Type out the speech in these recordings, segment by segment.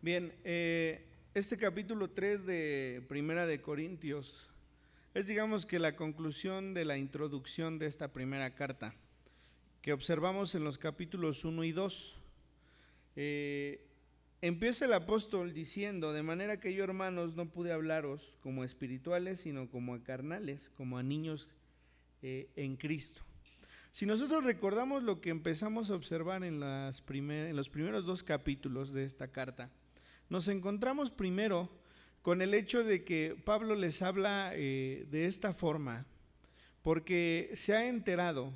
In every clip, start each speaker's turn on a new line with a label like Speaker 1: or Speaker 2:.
Speaker 1: Bien, este capítulo 3 de Primera de Corintios es, digamos, que la conclusión de la introducción de esta primera carta que observamos en los capítulos 1 y 2. Empieza el apóstol diciendo: de manera que yo, hermanos, no pude hablaros como a espirituales, sino como a carnales, como a niños en Cristo. Si nosotros recordamos lo que empezamos a observar en los primeros dos capítulos de esta carta, nos encontramos primero con el hecho de que Pablo les habla de esta forma, porque se ha enterado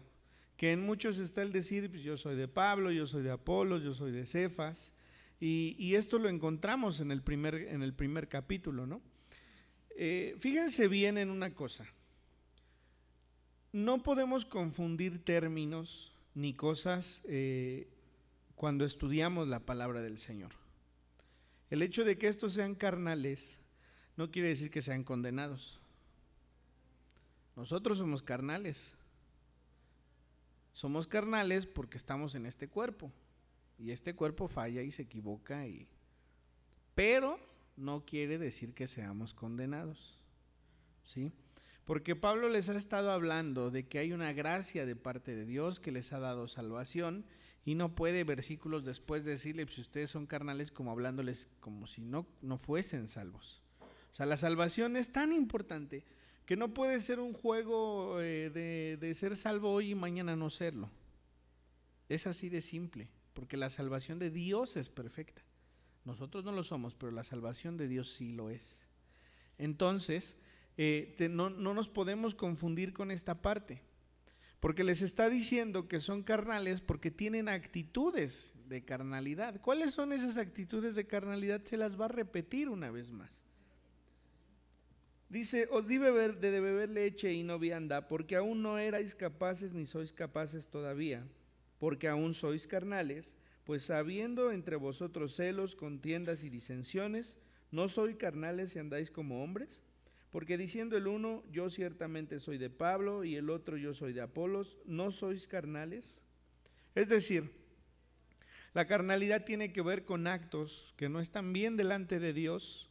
Speaker 1: que en muchos está el decir: pues yo soy de Pablo, yo soy de Apolos, yo soy de Cefas, y esto lo encontramos en el primer capítulo, ¿no? Fíjense bien en una cosa: no podemos confundir términos ni cosas cuando estudiamos la palabra del Señor. El hecho de que estos sean carnales no quiere decir que sean condenados. Nosotros somos carnales. Somos carnales porque estamos en este cuerpo, y este cuerpo falla y se equivoca, pero no quiere decir que seamos condenados, ¿sí? Porque Pablo les ha estado hablando de que hay una gracia de parte de Dios que les ha dado salvación, y no puede versículos después decirle: pues ustedes son carnales, como hablándoles como si no fuesen salvos. O sea, la salvación es tan importante que no puede ser un juego de ser salvo hoy y mañana no serlo. Es así de simple, porque la salvación de Dios es perfecta. Nosotros no lo somos, pero la salvación de Dios sí lo es. Entonces, no nos podemos confundir con esta parte, porque les está diciendo que son carnales porque tienen actitudes de carnalidad. ¿Cuáles son esas actitudes de carnalidad? Se las va a repetir una vez más. Dice: os di de beber leche y no vianda, porque aún no erais capaces ni sois capaces todavía, porque aún sois carnales, pues habiendo entre vosotros celos, contiendas y disensiones, ¿no sois carnales y andáis como hombres? Porque diciendo el uno: yo ciertamente soy de Pablo, y el otro: yo soy de Apolos, ¿no sois carnales? Es decir, la carnalidad tiene que ver con actos que no están bien delante de Dios,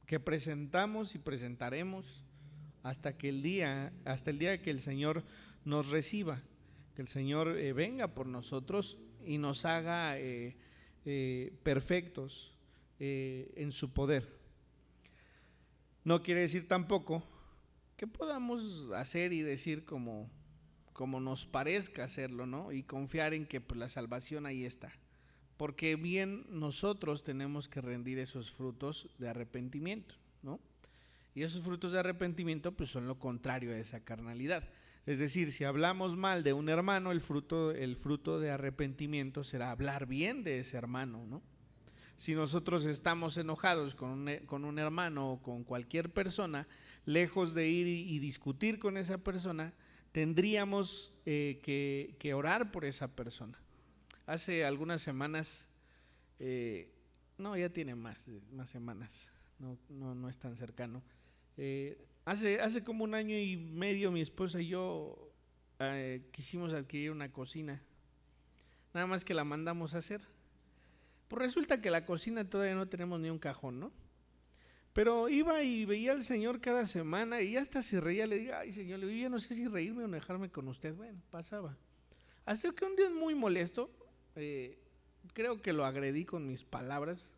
Speaker 1: que presentamos y presentaremos hasta el día que el Señor nos reciba, que el Señor venga por nosotros y nos haga perfectos en su poder. No quiere decir tampoco que podamos hacer y decir como nos parezca hacerlo, ¿no? Y confiar en que pues, la salvación ahí está. Porque bien nosotros tenemos que rendir esos frutos de arrepentimiento, ¿no? Y esos frutos de arrepentimiento pues son lo contrario a esa carnalidad. Es decir, si hablamos mal de un hermano, el fruto de arrepentimiento será hablar bien de ese hermano, ¿no? Si nosotros estamos enojados con un hermano o con cualquier persona, lejos de ir y discutir con esa persona, tendríamos que orar por esa persona. Hace algunas semanas, ya tiene más semanas, no es tan cercano. Hace como 1 año y medio mi esposa y yo quisimos adquirir una cocina, nada más que la mandamos a hacer. Pues resulta que la cocina todavía no tenemos ni un cajón, ¿no? Pero iba y veía al Señor cada semana y hasta se reía. Le digo: ay, Señor, yo ya no sé si reírme o dejarme con usted. Bueno, pasaba. Así que un día muy molesto, creo que lo agredí con mis palabras,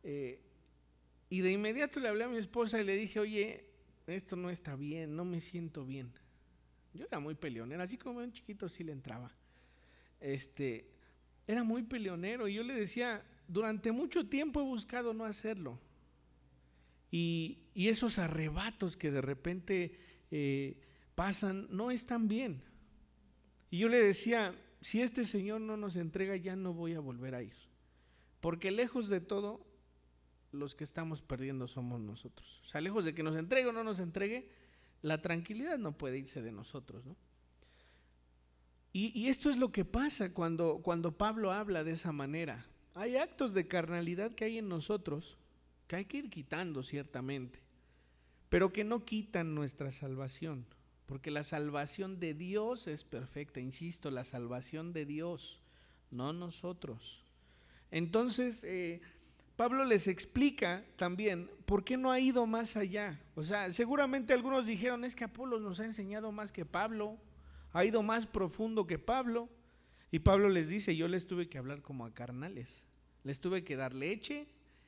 Speaker 1: y de inmediato le hablé a mi esposa y le dije: oye, esto no está bien, no me siento bien. Yo era muy peleonero, así como un chiquito sí le entraba. Era muy peleonero, y yo le decía: durante mucho tiempo he buscado no hacerlo, y esos arrebatos que de repente pasan no están bien. Y yo le decía: si este Señor no nos entrega, ya no voy a volver a ir, porque lejos de todo, los que estamos perdiendo somos nosotros. O sea, lejos de que nos entregue o no nos entregue, la tranquilidad no puede irse de nosotros, ¿no? Y esto es lo que pasa cuando Pablo habla de esa manera. Hay actos de carnalidad que hay en nosotros que hay que ir quitando ciertamente, pero que no quitan nuestra salvación, porque la salvación de Dios es perfecta. Insisto, la salvación de Dios, no nosotros. Entonces, Pablo les explica también por qué no ha ido más allá. O sea, seguramente algunos dijeron, es que Apolos nos ha enseñado más que Pablo, ha ido más profundo que Pablo. Y Pablo les dice, yo les tuve que hablar como a carnales, les tuve que dar leche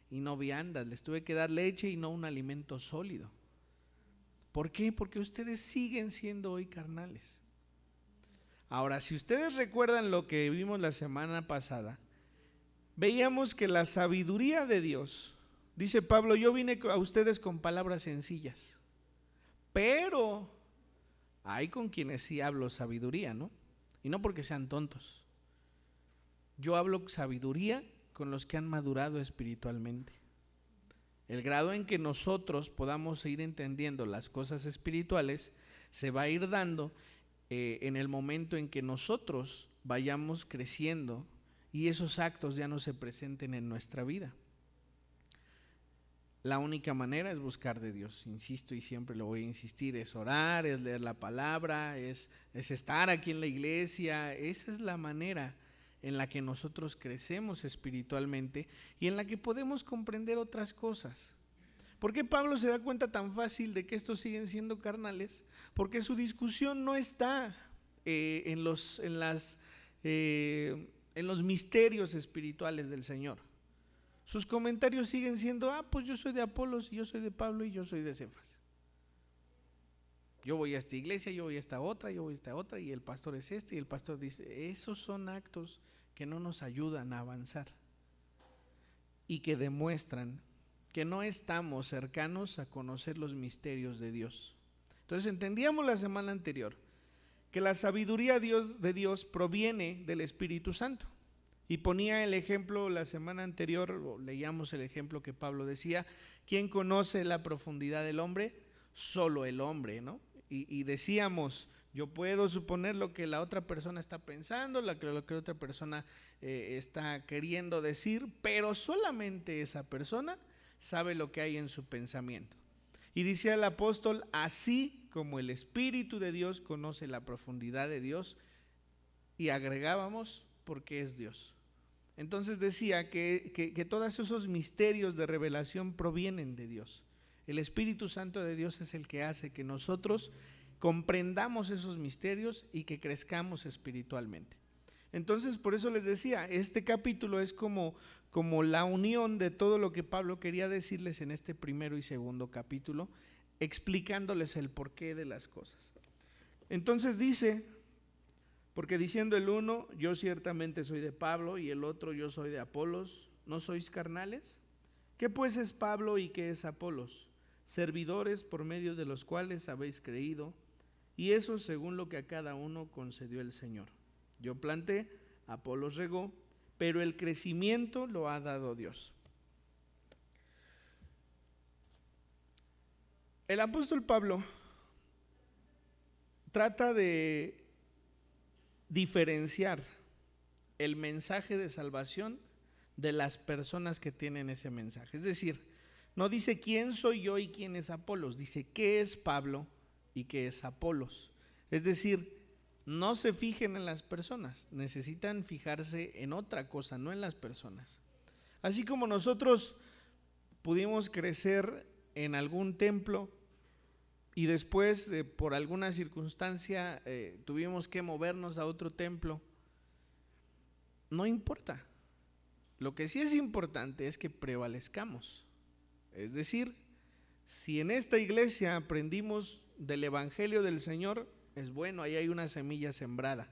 Speaker 1: y no viandas, les tuve que dar leche y no un alimento sólido. ¿Por qué? Porque ustedes siguen siendo hoy carnales. Ahora, si ustedes recuerdan lo que vimos la semana pasada, veíamos que la sabiduría de Dios, dice Pablo, yo vine a ustedes con palabras sencillas, pero hay con quienes sí hablo sabiduría, ¿no? Y no porque sean tontos. Yo hablo sabiduría con los que han madurado espiritualmente. El grado en que nosotros podamos ir entendiendo las cosas espirituales se va a ir dando en el momento en que nosotros vayamos creciendo y esos actos ya no se presenten en nuestra vida. La única manera es buscar de Dios, insisto y siempre lo voy a insistir, es orar, es leer la palabra, es estar aquí en la iglesia. Esa es la manera en la que nosotros crecemos espiritualmente y en la que podemos comprender otras cosas. ¿Por qué Pablo se da cuenta tan fácil de que estos siguen siendo carnales? Porque su discusión no está en los misterios espirituales del Señor. Sus comentarios siguen siendo, pues yo soy de Apolos, y yo soy de Pablo y yo soy de Cefas. Yo voy a esta iglesia, yo voy a esta otra, yo voy a esta otra, y el pastor es este, y el pastor dice, esos son actos que no nos ayudan a avanzar y que demuestran que no estamos cercanos a conocer los misterios de Dios. Entonces entendíamos la semana anterior que la sabiduría de Dios proviene del Espíritu Santo. Y ponía el ejemplo la semana anterior, leíamos el ejemplo que Pablo decía, ¿quién conoce la profundidad del hombre? Solo el hombre, ¿no? Y decíamos, yo puedo suponer lo que la otra persona está pensando, lo que la otra persona está queriendo decir, pero solamente esa persona sabe lo que hay en su pensamiento. Y dice el apóstol, así como el Espíritu de Dios conoce la profundidad de Dios, y agregábamos, porque es Dios. Entonces decía que todos esos misterios de revelación provienen de Dios. El Espíritu Santo de Dios es el que hace que nosotros comprendamos esos misterios y que crezcamos espiritualmente. Entonces, por eso les decía, este capítulo es como la unión de todo lo que Pablo quería decirles en este primero y segundo capítulo, explicándoles el porqué de las cosas. Entonces dice, porque diciendo el uno, yo ciertamente soy de Pablo, y el otro, yo soy de Apolos, ¿no sois carnales? ¿Qué pues es Pablo y qué es Apolos? Servidores por medio de los cuales habéis creído, y eso según lo que a cada uno concedió el Señor. Yo planté, Apolos regó, pero el crecimiento lo ha dado Dios. El apóstol Pablo trata de diferenciar el mensaje de salvación de las personas que tienen ese mensaje. Es decir, no dice quién soy yo y quién es Apolos, dice qué es Pablo y qué es Apolos. Es decir, no se fijen en las personas, necesitan fijarse en otra cosa, no en las personas. Así como nosotros pudimos crecer en algún templo y después por alguna circunstancia tuvimos que movernos a otro templo, no importa. Lo que sí es importante es que prevalezcamos. Es decir, si en esta iglesia aprendimos del Evangelio del Señor, es bueno, ahí hay una semilla sembrada.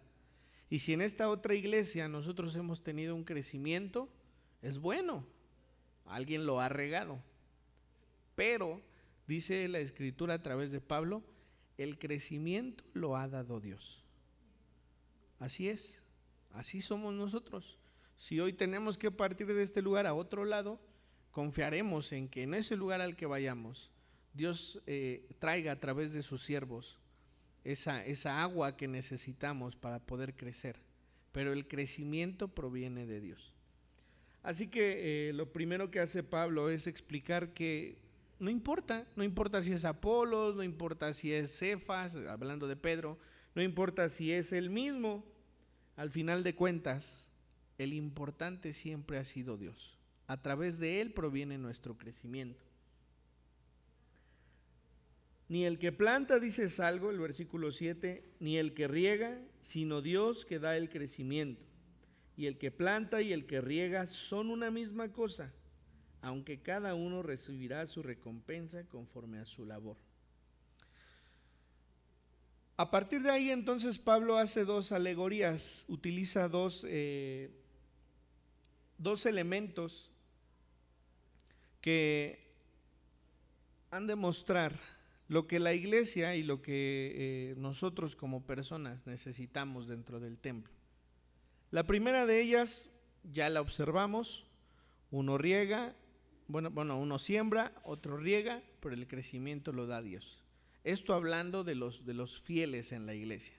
Speaker 1: Y si en esta otra iglesia nosotros hemos tenido un crecimiento, es bueno, alguien lo ha regado. Pero dice la Escritura a través de Pablo, el crecimiento lo ha dado Dios. Así es, así somos nosotros. Si hoy tenemos que partir de este lugar a otro lado, confiaremos en que en ese lugar al que vayamos, Dios traiga a través de sus siervos esa agua que necesitamos para poder crecer. Pero el crecimiento proviene de Dios. Así que lo primero que hace Pablo es explicar que no importa si es Apolos, no importa si es Cefas, hablando de Pedro, no importa si es él mismo, al final de cuentas, el importante siempre ha sido Dios. A través de Él proviene nuestro crecimiento. Ni el que planta, dice Salgo, el versículo 7, ni el que riega, sino Dios que da el crecimiento. Y el que planta y el que riega son una misma cosa, aunque cada uno recibirá su recompensa conforme a su labor. A partir de ahí entonces Pablo hace dos alegorías, utiliza dos elementos que han de mostrar lo que la iglesia y lo que nosotros como personas necesitamos dentro del templo. La primera de ellas ya la observamos: uno riega, uno siembra, otro riega, pero el crecimiento lo da Dios. Esto hablando de los fieles en la iglesia.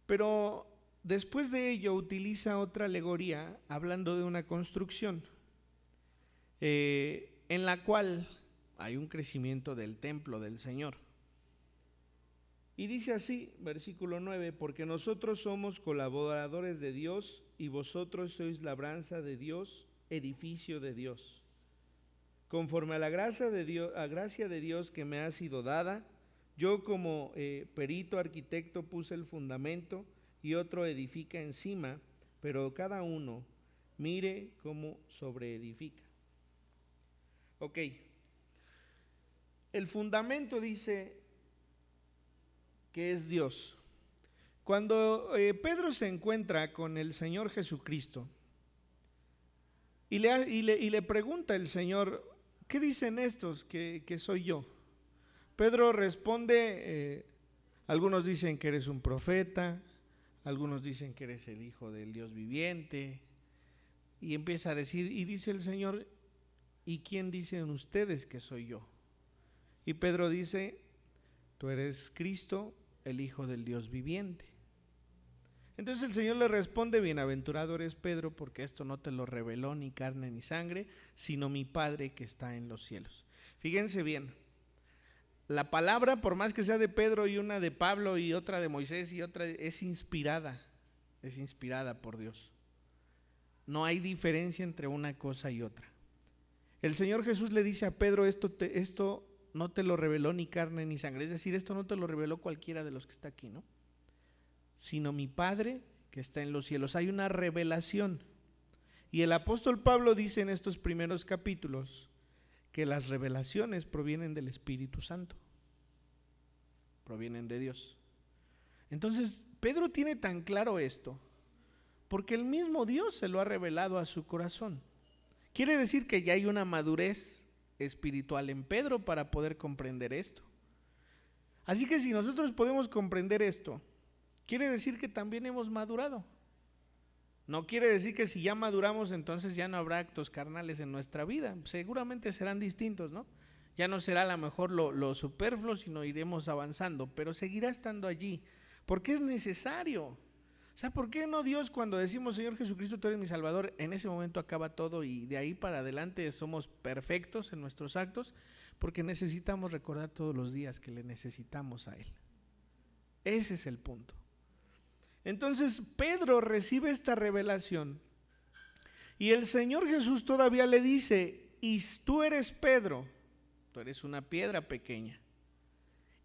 Speaker 1: Pero después de ello utiliza otra alegoría hablando de una construcción en la cual hay un crecimiento del templo del Señor. Y dice así, versículo 9: porque nosotros somos colaboradores de Dios y vosotros sois labranza de Dios, edificio de Dios. Conforme a la gracia de Dios que me ha sido dada, yo como perito arquitecto puse el fundamento y otro edifica encima, pero cada uno mire cómo sobreedifica. Ok, el fundamento dice que es Dios. Cuando Pedro se encuentra con el Señor Jesucristo y le pregunta el Señor: ¿qué dicen estos que soy yo? Pedro responde, algunos dicen que eres un profeta, algunos dicen que eres el Hijo del Dios viviente, y empieza a decir, y dice el Señor: ¿y quién dicen ustedes que soy yo? Y Pedro dice: tú eres Cristo, el Hijo del Dios viviente. Entonces el Señor le responde: bienaventurado eres Pedro, porque esto no te lo reveló ni carne ni sangre, sino mi Padre que está en los cielos. Fíjense bien, la palabra, por más que sea de Pedro y una de Pablo y otra de Moisés y otra, es inspirada por Dios. No hay diferencia entre una cosa y otra. El Señor Jesús le dice a Pedro: esto no te lo reveló ni carne ni sangre, es decir, esto no te lo reveló cualquiera de los que está aquí, ¿no? Sino mi Padre que está en los cielos. Hay una revelación. Y el apóstol Pablo dice en estos primeros capítulos que las revelaciones provienen del Espíritu Santo, provienen de Dios. Entonces Pedro tiene tan claro esto porque el mismo Dios se lo ha revelado a su corazón. Quiere decir que ya hay una madurez espiritual en Pedro para poder comprender esto. Así que si nosotros podemos comprender esto, quiere decir que también hemos madurado. No quiere decir que si ya maduramos entonces ya no habrá actos carnales en nuestra vida. Seguramente serán distintos, ¿no? Ya no será a lo mejor lo superfluo, sino iremos avanzando, pero seguirá estando allí, porque es necesario. O sea, ¿por qué no Dios, cuando decimos Señor Jesucristo, tú eres mi Salvador, en ese momento acaba todo y de ahí para adelante somos perfectos en nuestros actos? Porque necesitamos recordar todos los días que le necesitamos a Él. Ese es el punto. Entonces Pedro recibe esta revelación y el Señor Jesús todavía le dice: y tú eres Pedro, tú eres una piedra pequeña,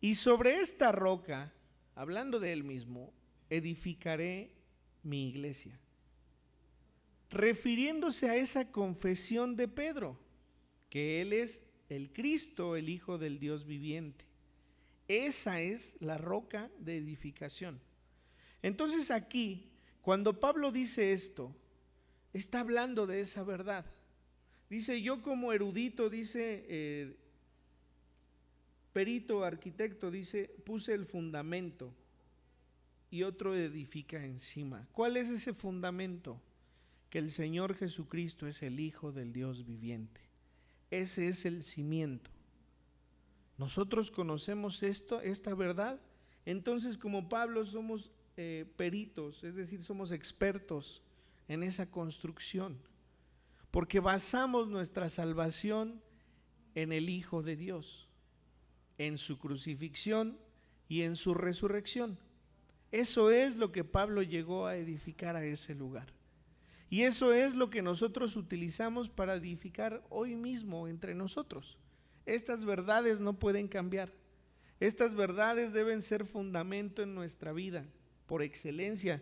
Speaker 1: y sobre esta roca, hablando de Él mismo, edificaré mi iglesia, refiriéndose a esa confesión de Pedro, que Él es el Cristo, el Hijo del Dios viviente. Esa es la roca de edificación. Entonces aquí, cuando Pablo dice esto, está hablando de esa verdad. Dice: yo como erudito, dice, perito, arquitecto, dice, puse el fundamento y otro edifica encima. ¿Cuál es ese fundamento? Que el Señor Jesucristo es el Hijo del Dios viviente. Ese es el cimiento. Nosotros conocemos esta verdad, entonces como Pablo somos peritos, es decir, somos expertos en esa construcción, porque basamos nuestra salvación en el Hijo de Dios, en su crucifixión y en su resurrección. Eso es lo que Pablo llegó a edificar a ese lugar. Y eso es lo que nosotros utilizamos para edificar hoy mismo entre nosotros. Estas verdades no pueden cambiar. Estas verdades deben ser fundamento en nuestra vida, por excelencia.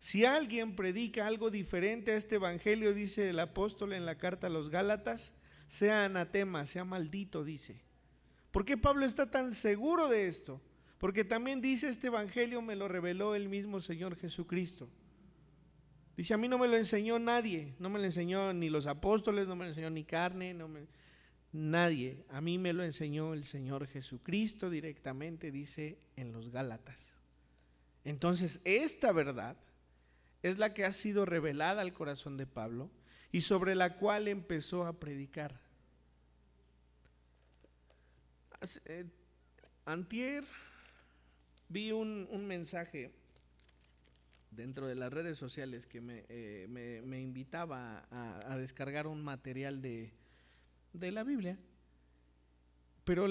Speaker 1: Si alguien predica algo diferente a este evangelio, dice el apóstol en la carta a los Gálatas, sea anatema, sea maldito, dice. ¿Por qué Pablo está tan seguro de esto? Porque también dice, este evangelio me lo reveló el mismo Señor Jesucristo. Dice, a mí no me lo enseñó nadie, no me lo enseñó ni los apóstoles, no me lo enseñó ni carne, nadie. A mí me lo enseñó el Señor Jesucristo directamente, dice en los Gálatas. Entonces, esta verdad es la que ha sido revelada al corazón de Pablo y sobre la cual empezó a predicar. Antier vi un mensaje dentro de las redes sociales que me invitaba a descargar un material de la Biblia, pero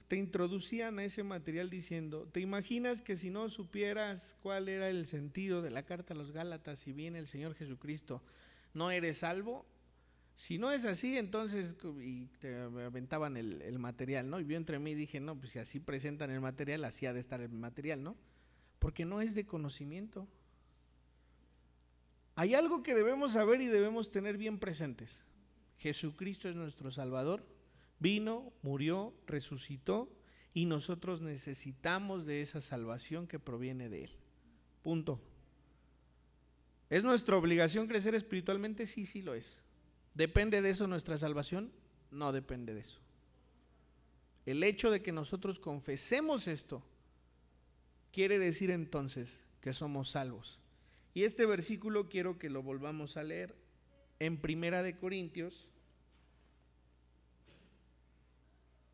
Speaker 1: te introducían a ese material diciendo, ¿te imaginas que si no supieras cuál era el sentido de la carta a los Gálatas, si viene el Señor Jesucristo, no eres salvo? Si no es así, entonces, y te aventaban el material, ¿no? Y yo entre mí dije, no, pues si así presentan el material, así ha de estar el material, ¿no? Porque no es de conocimiento. Hay algo que debemos saber y debemos tener bien presentes. Jesucristo es nuestro Salvador, vino, murió, resucitó y nosotros necesitamos de esa salvación que proviene de Él. Punto. ¿Es nuestra obligación crecer espiritualmente? Sí, sí lo es. ¿Depende de eso nuestra salvación? No depende de eso. El hecho de que nosotros confesemos esto quiere decir entonces que somos salvos. Y este versículo quiero que lo volvamos a leer en Primera de Corintios,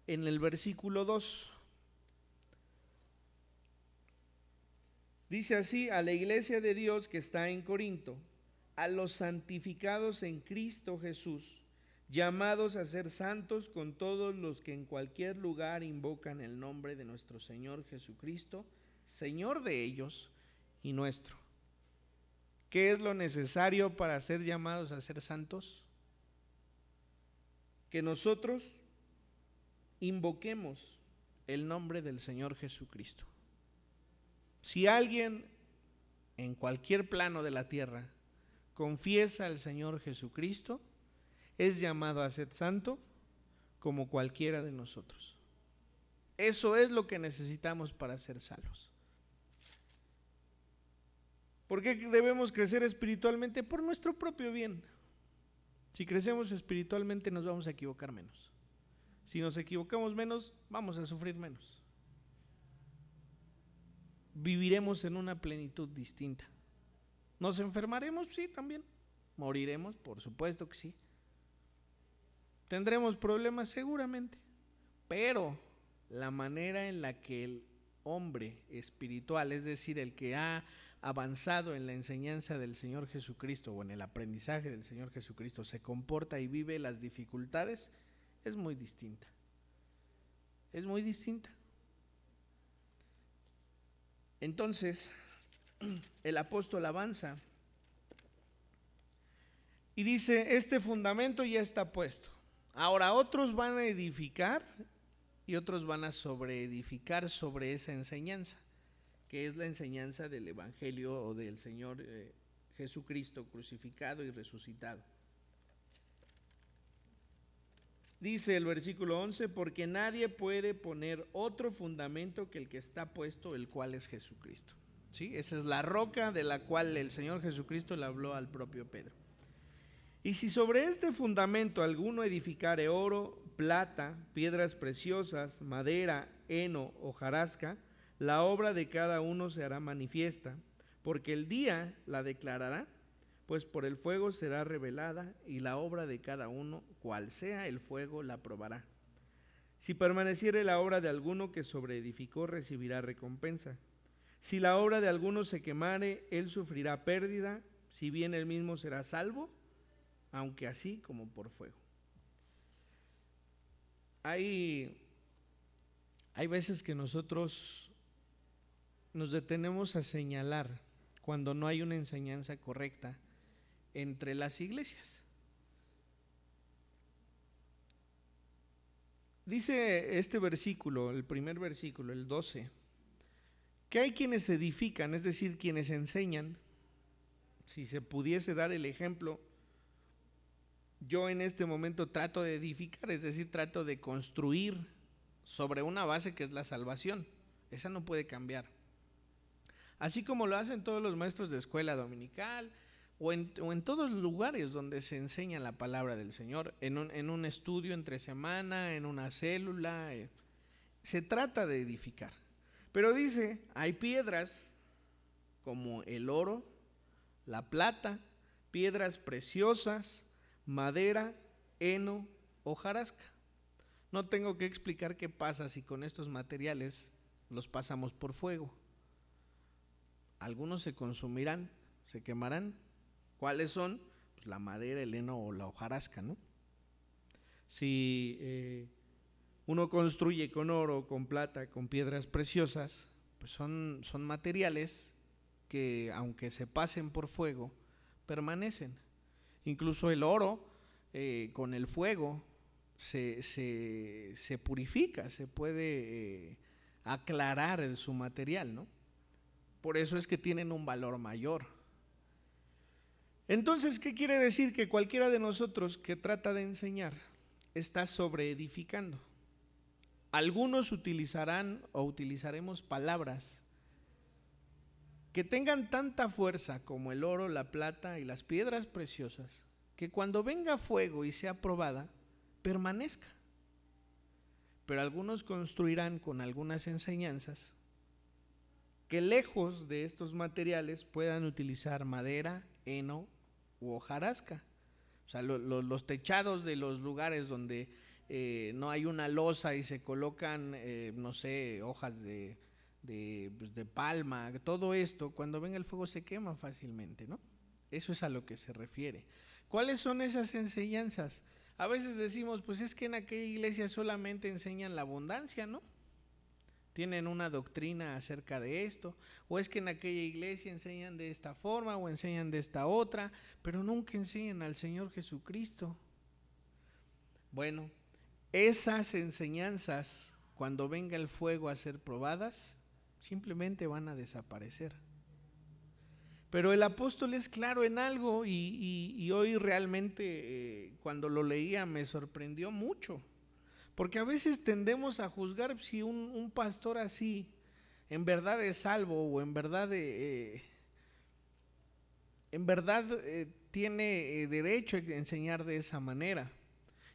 Speaker 1: en el versículo 2. Dice así, a la iglesia de Dios que está en Corinto, a los santificados en Cristo Jesús, llamados a ser santos con todos los que en cualquier lugar invocan el nombre de nuestro Señor Jesucristo, Señor de ellos y nuestro. ¿Qué es lo necesario para ser llamados a ser santos? Que nosotros invoquemos el nombre del Señor Jesucristo. Si alguien en cualquier plano de la tierra confiesa al Señor Jesucristo, es llamado a ser santo como cualquiera de nosotros. Eso es lo que necesitamos para ser salvos. ¿Por qué debemos crecer espiritualmente? Por nuestro propio bien. Si crecemos espiritualmente nos vamos a equivocar menos. Si nos equivocamos menos, vamos a sufrir menos. Viviremos en una plenitud distinta. ¿Nos enfermaremos? Sí, también. ¿Moriremos? Por supuesto que sí. ¿Tendremos problemas? Seguramente. Pero la manera en la que el hombre espiritual, es decir, el que ha avanzado en la enseñanza del Señor Jesucristo o en el aprendizaje del Señor Jesucristo, se comporta y vive las dificultades, es muy distinta. Es muy distinta. Entonces, el apóstol avanza y dice, este fundamento ya está puesto. Ahora otros van a edificar y otros van a sobreedificar sobre esa enseñanza, que es la enseñanza del Evangelio o del Señor Jesucristo crucificado y resucitado. Dice el versículo 11, porque nadie puede poner otro fundamento que el que está puesto, el cual es Jesucristo. ¿Sí? Esa es la roca de la cual el Señor Jesucristo le habló al propio Pedro. Y si sobre este fundamento alguno edificare oro, plata, piedras preciosas, madera, heno, hojarasca, la obra de cada uno se hará manifiesta, porque el día la declarará, pues por el fuego será revelada, y la obra de cada uno, cual sea el fuego, la probará. Si permaneciere la obra de alguno que sobreedificó, recibirá recompensa. Si la obra de alguno se quemare, él sufrirá pérdida, si bien él mismo será salvo, aunque así como por fuego. Hay veces que nosotros nos detenemos a señalar cuando no hay una enseñanza correcta entre las iglesias. Dice este versículo, el primer versículo, el 12, que hay quienes edifican, es decir, quienes enseñan. Si se pudiese dar el ejemplo, yo en este momento trato de edificar, es decir, trato de construir sobre una base que es la salvación. Esa no puede cambiar. Así como lo hacen todos los maestros de escuela dominical o en todos los lugares donde se enseña la palabra del Señor, en un estudio entre semana, en una célula, se trata de edificar. Pero dice, hay piedras como el oro, la plata, piedras preciosas, madera, heno, hojarasca. No tengo que explicar qué pasa si con estos materiales los pasamos por fuego. Algunos se consumirán, se quemarán. ¿Cuáles son? Pues la madera, el heno o la hojarasca, ¿no? Si uno construye con oro, con plata, con piedras preciosas, pues son materiales que aunque se pasen por fuego, permanecen. Incluso el oro, con el fuego, se purifica, se puede aclarar su material, ¿no? Por eso es que tienen un valor mayor. Entonces, ¿qué quiere decir? Que cualquiera de nosotros que trata de enseñar está sobreedificando. Algunos utilizarán o utilizaremos palabras que tengan tanta fuerza como el oro, la plata y las piedras preciosas, que cuando venga fuego y sea probada, permanezca. Pero algunos construirán con algunas enseñanzas que lejos de estos materiales puedan utilizar madera, heno u hojarasca. O sea, los techados de los lugares donde no hay una losa y se colocan, no sé, hojas de palma, todo esto, cuando venga el fuego se quema fácilmente, ¿no? Eso es a lo que se refiere. ¿Cuáles son esas enseñanzas? A veces decimos, pues es que en aquella iglesia solamente enseñan la abundancia, ¿no? Tienen una doctrina acerca de esto, o es que en aquella iglesia enseñan de esta forma o enseñan de esta otra, pero nunca enseñan al Señor Jesucristo. Bueno, esas enseñanzas, cuando venga el fuego a ser probadas, simplemente van a desaparecer. Pero el apóstol es claro en algo y hoy realmente cuando lo leía me sorprendió mucho. Porque a veces tendemos a juzgar si un pastor así en verdad es salvo o en verdad tiene derecho a enseñar de esa manera.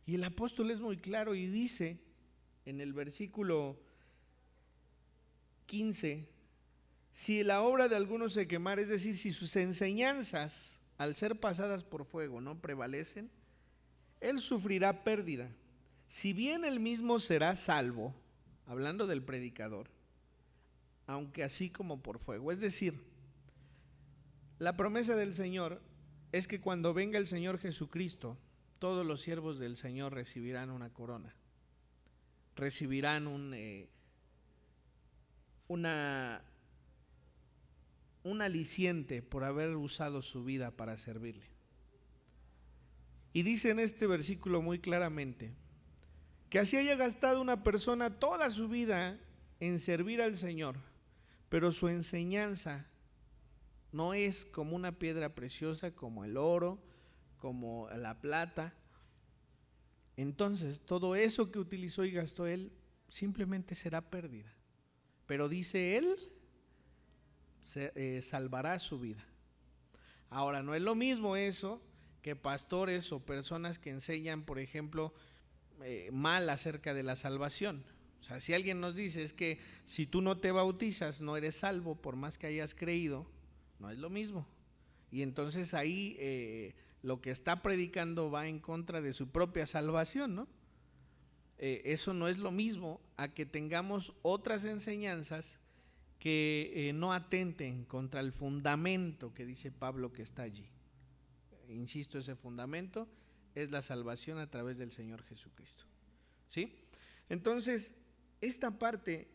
Speaker 1: Y el apóstol es muy claro y dice en el versículo 15, si la obra de alguno se quemara, es decir, si sus enseñanzas al ser pasadas por fuego no prevalecen, él sufrirá pérdida. Si bien él mismo será salvo, hablando del predicador, aunque así como por fuego. Es decir, la promesa del Señor es que cuando venga el Señor Jesucristo, todos los siervos del Señor recibirán una corona, recibirán un aliciente por haber usado su vida para servirle. Y dice en este versículo muy claramente, que así haya gastado una persona toda su vida en servir al Señor, pero su enseñanza no es como una piedra preciosa, como el oro, como la plata. Entonces, todo eso que utilizó y gastó él simplemente será pérdida. Pero dice él, salvará su vida. Ahora, no es lo mismo eso que pastores o personas que enseñan, por ejemplo, mal acerca de la salvación. O sea, si alguien nos dice es que si tú no te bautizas no eres salvo por más que hayas creído, no es lo mismo. Y entonces ahí lo que está predicando va en contra de su propia salvación, ¿no? Eso no es lo mismo a que tengamos otras enseñanzas que no atenten contra el fundamento que dice Pablo que está allí. Insisto, ese fundamento es la salvación a través del Señor Jesucristo. ¿Sí? Entonces, esta parte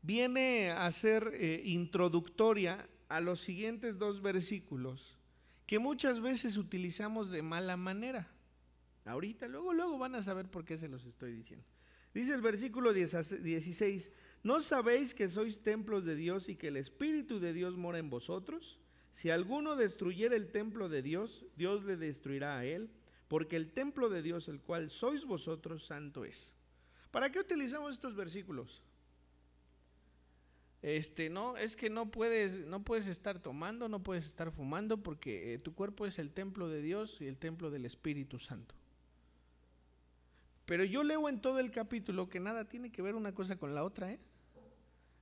Speaker 1: viene a ser introductoria a los siguientes 2 versículos que muchas veces utilizamos de mala manera. Ahorita, luego van a saber por qué se los estoy diciendo. Dice el versículo 16: ¿no sabéis que sois templos de Dios y que el Espíritu de Dios mora en vosotros? Si alguno destruyera el templo de Dios, Dios le destruirá a él, porque el templo de Dios, el cual sois vosotros, santo es. ¿Para qué utilizamos estos versículos? No, es que no puedes estar tomando, no puedes estar fumando, porque tu cuerpo es el templo de Dios y el templo del Espíritu Santo. Pero yo leo en todo el capítulo que nada tiene que ver una cosa con la otra,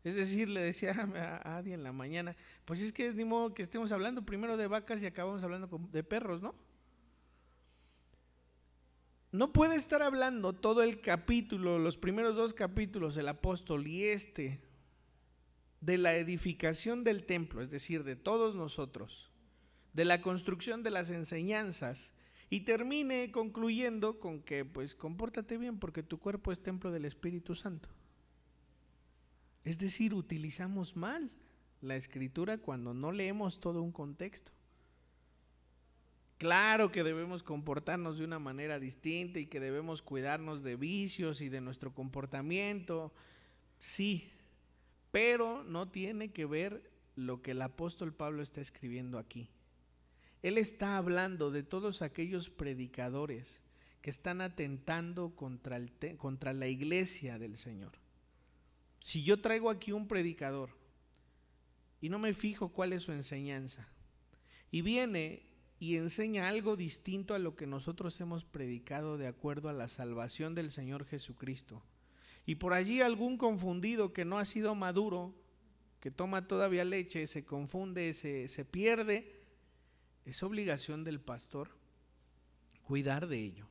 Speaker 1: Es decir, le decía a Adi en la mañana, pues es que es ni modo que estemos hablando primero de vacas y acabamos hablando de perros, ¿no? No puede estar hablando todo el capítulo, los primeros 2 capítulos, el apóstol y de la edificación del templo, es decir, de todos nosotros, de la construcción de las enseñanzas, y termine concluyendo con que, pues, compórtate bien porque tu cuerpo es templo del Espíritu Santo. Es decir, utilizamos mal la escritura cuando no leemos todo un contexto. Claro que debemos comportarnos de una manera distinta y que debemos cuidarnos de vicios y de nuestro comportamiento, sí, pero no tiene que ver lo que el apóstol Pablo está escribiendo aquí. Él está hablando de todos aquellos predicadores que están atentando contra la iglesia del Señor. Si yo traigo aquí un predicador y no me fijo cuál es su enseñanza, y viene y enseña algo distinto a lo que nosotros hemos predicado de acuerdo a la salvación del Señor Jesucristo, y por allí algún confundido que no ha sido maduro, que toma todavía leche, se confunde, se pierde, es obligación del pastor cuidar de ello.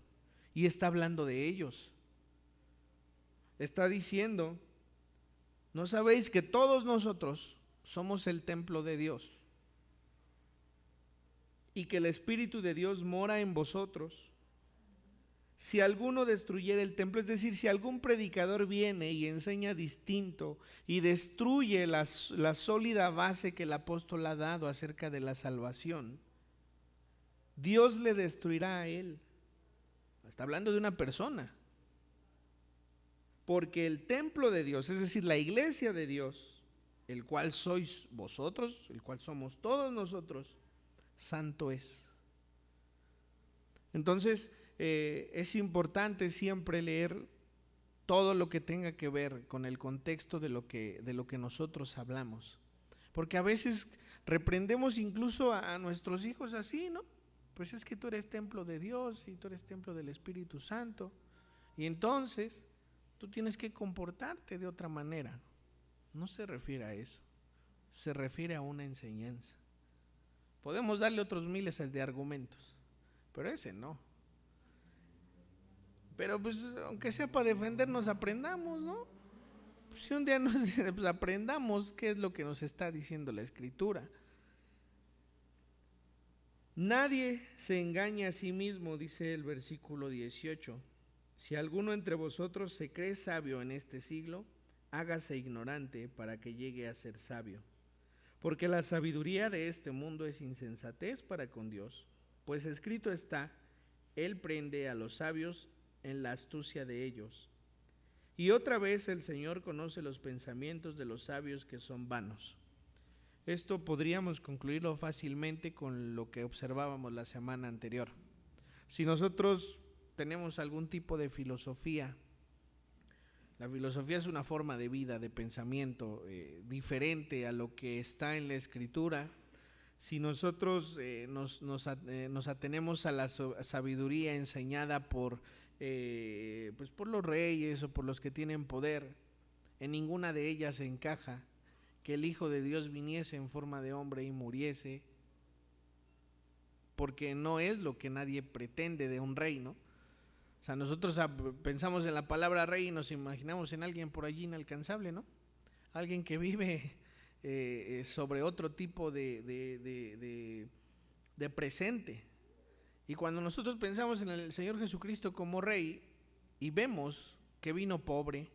Speaker 1: Y está hablando de ellos. Está diciendo: ¿no sabéis que todos nosotros somos el templo de Dios y que el Espíritu de Dios mora en vosotros? Si alguno destruyera el templo, es decir, si algún predicador viene y enseña distinto y destruye la sólida base que el apóstol ha dado acerca de la salvación, Dios le destruirá a él. Está hablando de una persona. Porque el templo de Dios, es decir, la iglesia de Dios, el cual sois vosotros, el cual somos todos nosotros, santo es. Entonces, es importante siempre leer todo lo que tenga que ver con el contexto de lo que nosotros hablamos. Porque a veces reprendemos incluso a nuestros hijos así, ¿no? Pues es que tú eres templo de Dios y tú eres templo del Espíritu Santo. Y entonces tú tienes que comportarte de otra manera. No se refiere a eso, se refiere a una enseñanza. Podemos darle otros miles de argumentos, pero ese no. Pero pues aunque sea para defendernos, aprendamos, ¿no? Pues si un día nos dice, pues aprendamos qué es lo que nos está diciendo la Escritura. Nadie se engaña a sí mismo, dice el versículo 18. Si alguno entre vosotros se cree sabio en este siglo, hágase ignorante para que llegue a ser sabio. Porque la sabiduría de este mundo es insensatez para con Dios. Pues escrito está: Él prende a los sabios en la astucia de ellos. Y otra vez el Señor conoce los pensamientos de los sabios que son vanos. Esto podríamos concluirlo fácilmente con lo que observábamos la semana anterior. Si nosotros tenemos algún tipo de filosofía, la filosofía es una forma de vida, de pensamiento diferente a lo que está en la Escritura. Si nosotros nos atenemos a la sabiduría enseñada por los reyes o por los que tienen poder, en ninguna de ellas se encaja que el Hijo de Dios viniese en forma de hombre y muriese, porque no es lo que nadie pretende de un rey, ¿no? O sea, nosotros pensamos en la palabra rey y nos imaginamos en alguien por allí inalcanzable, ¿no? Alguien que vive sobre otro tipo de presente. Y cuando nosotros pensamos en el Señor Jesucristo como rey y vemos que vino pobre,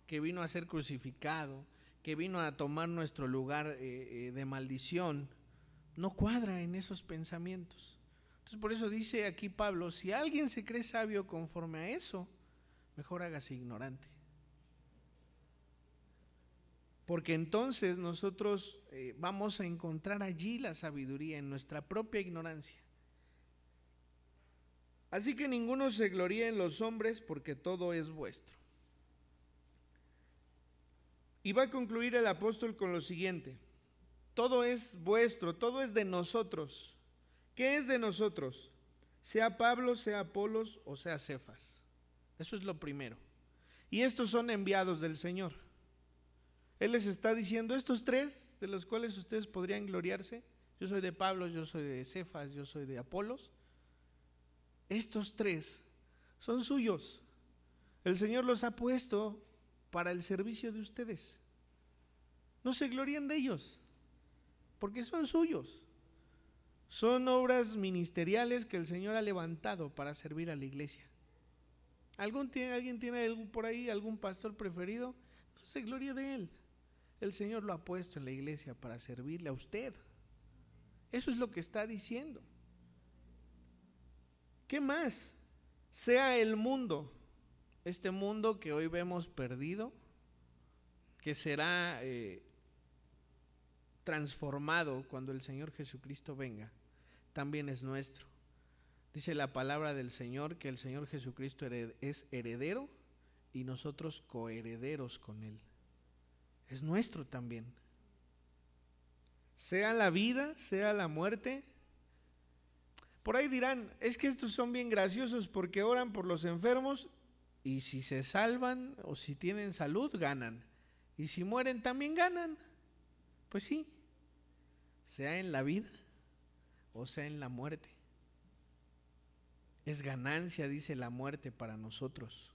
Speaker 1: que vino a ser crucificado, que vino a tomar nuestro lugar de maldición, no cuadra en esos pensamientos. Entonces por eso dice aquí Pablo, si alguien se cree sabio conforme a eso, mejor hágase ignorante. Porque entonces nosotros vamos a encontrar allí la sabiduría en nuestra propia ignorancia. Así que ninguno se gloríe en los hombres, porque todo es vuestro. Y va a concluir el apóstol con lo siguiente: todo es vuestro, todo es de nosotros. ¿Qué es de nosotros? Sea Pablo, sea Apolos o sea Cefas. Eso es lo primero. Y estos son enviados del Señor. Él les está diciendo, estos tres de los cuales ustedes podrían gloriarse, yo soy de Pablo, yo soy de Cefas, yo soy de Apolos, estos tres son suyos. El Señor los ha puesto para el servicio de ustedes. No se gloríen de ellos, porque son suyos. Son obras ministeriales que el Señor ha levantado para servir a la iglesia. ¿Alguien tiene por ahí algún pastor preferido? No se gloríe de él. El Señor lo ha puesto en la iglesia para servirle a usted. Eso es lo que está diciendo. ¿Qué más? Sea el mundo, este mundo que hoy vemos perdido, que será transformado cuando el Señor Jesucristo venga, también es nuestro. Dice la palabra del Señor que el Señor Jesucristo es heredero y nosotros coherederos con Él. Es nuestro también. Sea la vida, sea la muerte. Por ahí dirán, es que estos son bien graciosos porque oran por los enfermos y si se salvan o si tienen salud, ganan. Y si mueren, también ganan. Pues sí, sea en la vida o sea en la muerte. Es ganancia, dice la muerte para nosotros.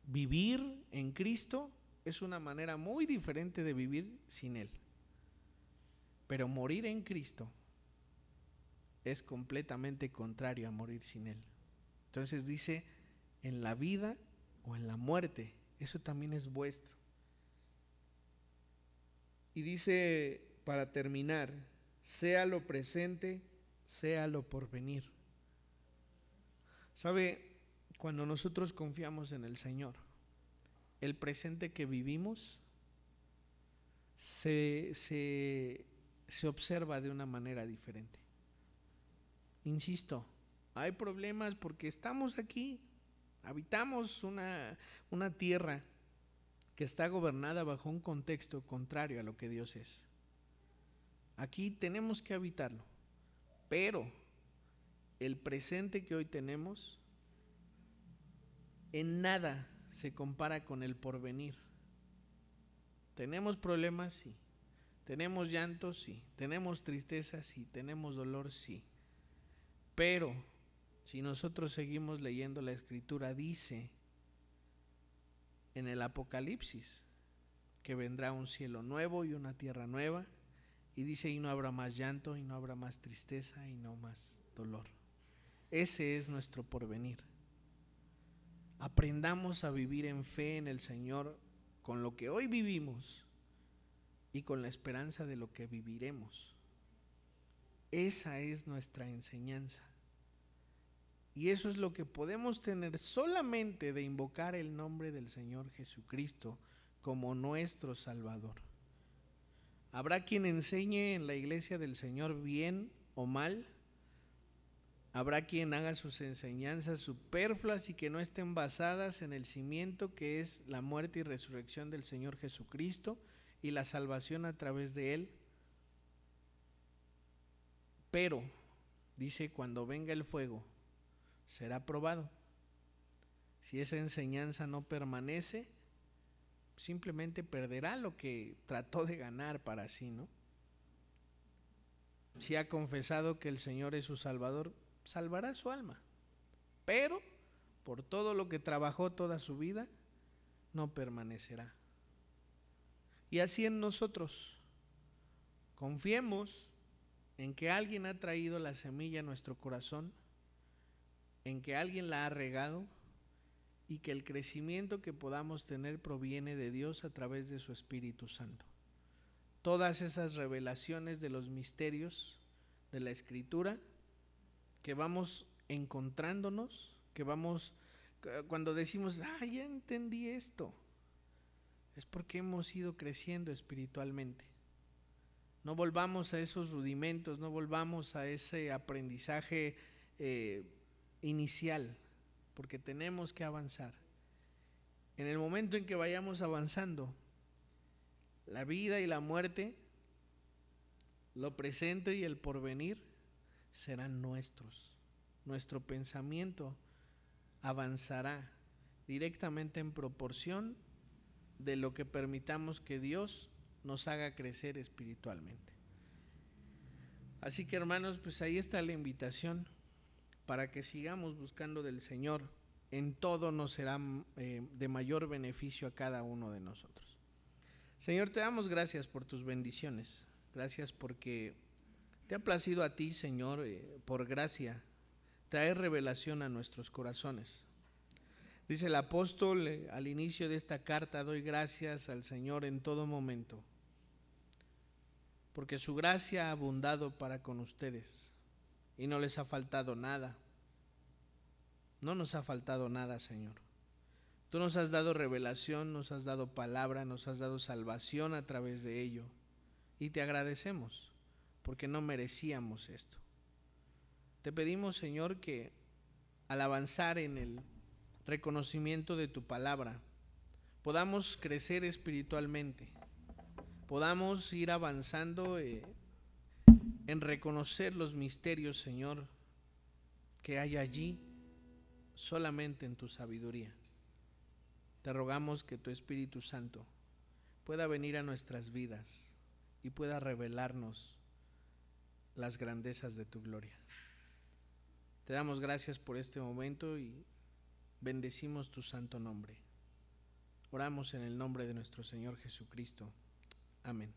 Speaker 1: Vivir en Cristo es una manera muy diferente de vivir sin Él. Pero morir en Cristo es completamente contrario a morir sin Él. Entonces dice, en la vida o en la muerte, eso también es vuestro. Y dice, para terminar, sea lo presente, sea lo porvenir. ¿Sabe? Cuando nosotros confiamos en el Señor, el presente que vivimos se observa de una manera diferente. Insisto, hay problemas porque estamos aquí, habitamos una tierra que está gobernada bajo un contexto contrario a lo que Dios es. Aquí tenemos que habitarlo, pero el presente que hoy tenemos en nada se compara con el porvenir. Tenemos problemas, sí. Tenemos llantos, sí. Tenemos tristeza, sí. Tenemos dolor, sí. Pero si nosotros seguimos leyendo la Escritura, dice en el Apocalipsis que vendrá un cielo nuevo y una tierra nueva, y dice, y no habrá más llanto, y no habrá más tristeza, y no más dolor. Ese es nuestro porvenir. Aprendamos a vivir en fe en el Señor con lo que hoy vivimos y con la esperanza de lo que viviremos. Esa es nuestra enseñanza. Y eso es lo que podemos tener solamente de invocar el nombre del Señor Jesucristo como nuestro Salvador. Habrá quien enseñe en la iglesia del Señor bien o mal. Habrá quien haga sus enseñanzas superfluas y que no estén basadas en el cimiento que es la muerte y resurrección del Señor Jesucristo y la salvación a través de Él. Pero, dice, cuando venga el fuego, será probado. Si esa enseñanza no permanece, simplemente perderá lo que trató de ganar para sí, ¿no? Si ha confesado que el Señor es su Salvador, salvará su alma, pero por todo lo que trabajó toda su vida, no permanecerá. Y así en nosotros, confiemos en que alguien ha traído la semilla a nuestro corazón, en que alguien la ha regado y que el crecimiento que podamos tener proviene de Dios a través de su Espíritu Santo. Todas esas revelaciones de los misterios de la Escritura que vamos encontrándonos, que vamos, cuando decimos, ya entendí esto, es porque hemos ido creciendo espiritualmente. No volvamos a esos rudimentos, no volvamos a ese aprendizaje inicial, porque tenemos que avanzar. En el momento en que vayamos avanzando, la vida y la muerte, lo presente y el porvenir serán nuestros. Nuestro pensamiento avanzará directamente en proporción de lo que permitamos que Dios nos haga crecer espiritualmente. Así que, hermanos, pues ahí está la invitación para que sigamos buscando del Señor. En todo nos será de mayor beneficio a cada uno de nosotros. Señor, te damos gracias por tus bendiciones. Gracias porque te ha placido a ti, Señor, por gracia, traer revelación a nuestros corazones. Dice el apóstol al inicio de esta carta: doy gracias al Señor en todo momento, porque su gracia ha abundado para con ustedes y no les ha faltado nada. No nos ha faltado nada, Señor. Tú nos has dado revelación, nos has dado palabra, nos has dado salvación a través de ello. Y te agradecemos, porque no merecíamos esto. Te pedimos, Señor, que al avanzar en el reconocimiento de tu palabra, podamos crecer espiritualmente, podamos ir avanzando en reconocer los misterios, Señor, que hay allí solamente en tu sabiduría. Te rogamos que tu Espíritu Santo pueda venir a nuestras vidas y pueda revelarnos las grandezas de tu gloria. Te damos gracias por este momento y bendecimos tu santo nombre. Oramos en el nombre de nuestro Señor Jesucristo. Amén.